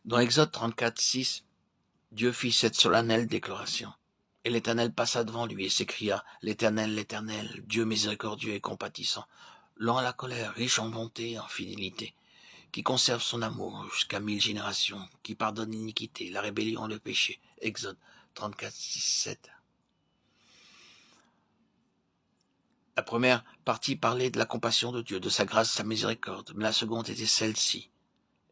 Dans Exode 34, 6, Dieu fit cette solennelle déclaration. Et l'Éternel passa devant lui et s'écria, l'Éternel, l'Éternel, Dieu miséricordieux et compatissant, lent à la colère, riche en bonté et en fidélité, qui conserve son amour jusqu'à 1000 générations, qui pardonne l'iniquité, la rébellion et le péché. Exode 34, 6, 7. La première partie parlait de la compassion de Dieu, de sa grâce, de sa miséricorde, mais la seconde était celle-ci.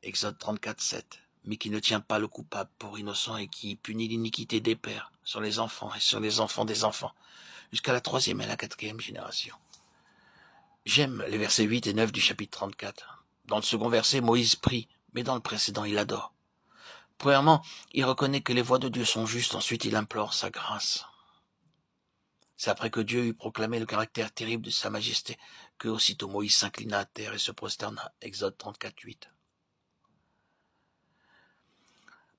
Exode 34, 7. Mais qui ne tient pas le coupable pour innocent et qui punit l'iniquité des pères sur les enfants et sur les enfants des enfants, jusqu'à la 3e et la 4e génération. J'aime les versets 8 et 9 du chapitre 34. Dans le second verset, Moïse prie, mais dans le précédent, il adore. Premièrement, il reconnaît que les voies de Dieu sont justes, ensuite il implore sa grâce. C'est après que Dieu eut proclamé le caractère terrible de sa majesté que aussitôt Moïse s'inclina à terre et se prosterna. Exode 34, 8.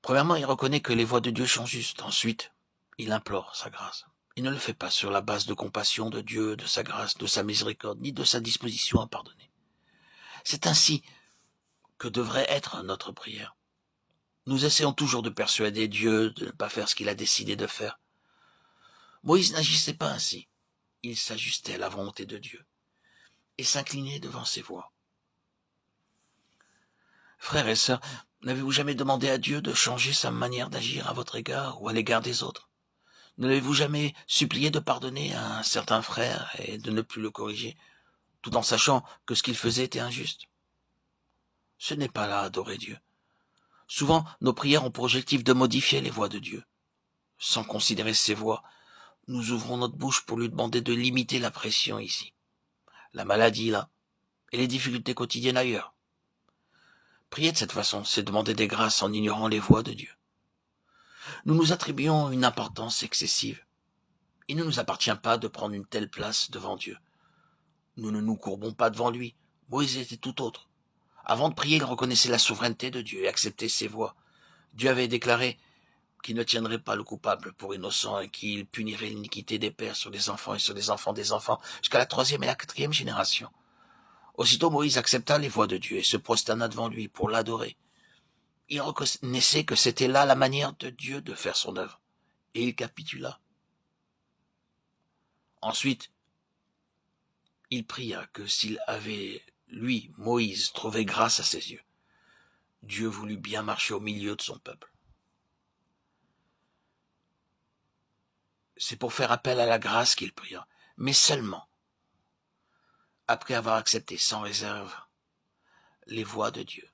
Premièrement, il reconnaît que les voies de Dieu sont justes. Ensuite, il implore sa grâce. Il ne le fait pas sur la base de compassion de Dieu, de sa grâce, de sa miséricorde, ni de sa disposition à pardonner. C'est ainsi que devrait être notre prière. Nous essayons toujours de persuader Dieu de ne pas faire ce qu'il a décidé de faire. Moïse n'agissait pas ainsi. Il s'ajustait à la volonté de Dieu et s'inclinait devant ses voies. Frères et sœurs, n'avez-vous jamais demandé à Dieu de changer sa manière d'agir à votre égard ou à l'égard des autres? Ne l'avez-vous jamais supplié de pardonner à un certain frère et de ne plus le corriger, tout en sachant que ce qu'il faisait était injuste? Ce n'est pas là adorer Dieu. Souvent, nos prières ont pour objectif de modifier les voies de Dieu. Sans considérer ses voies, nous ouvrons notre bouche pour lui demander de limiter la pression ici, la maladie là, et les difficultés quotidiennes ailleurs. Prier de cette façon, c'est demander des grâces en ignorant les voies de Dieu. Nous nous attribuons une importance excessive. Il ne nous appartient pas de prendre une telle place devant Dieu. Nous ne nous courbons pas devant lui. Moïse était tout autre. Avant de prier, il reconnaissait la souveraineté de Dieu et acceptait ses voies. Dieu avait déclaré qu'il ne tiendrait pas le coupable pour innocent et qu'il punirait l'iniquité des pères sur les enfants et sur les enfants des enfants jusqu'à la 3e et la 4e génération. Aussitôt Moïse accepta les voies de Dieu et se prosterna devant lui pour l'adorer. Il reconnaissait que c'était là la manière de Dieu de faire son œuvre, et il capitula. Ensuite, il pria que s'il avait, lui, Moïse, trouvé grâce à ses yeux, Dieu voulut bien marcher au milieu de son peuple. C'est pour faire appel à la grâce qu'il pria, mais seulement après avoir accepté sans réserve les voies de Dieu.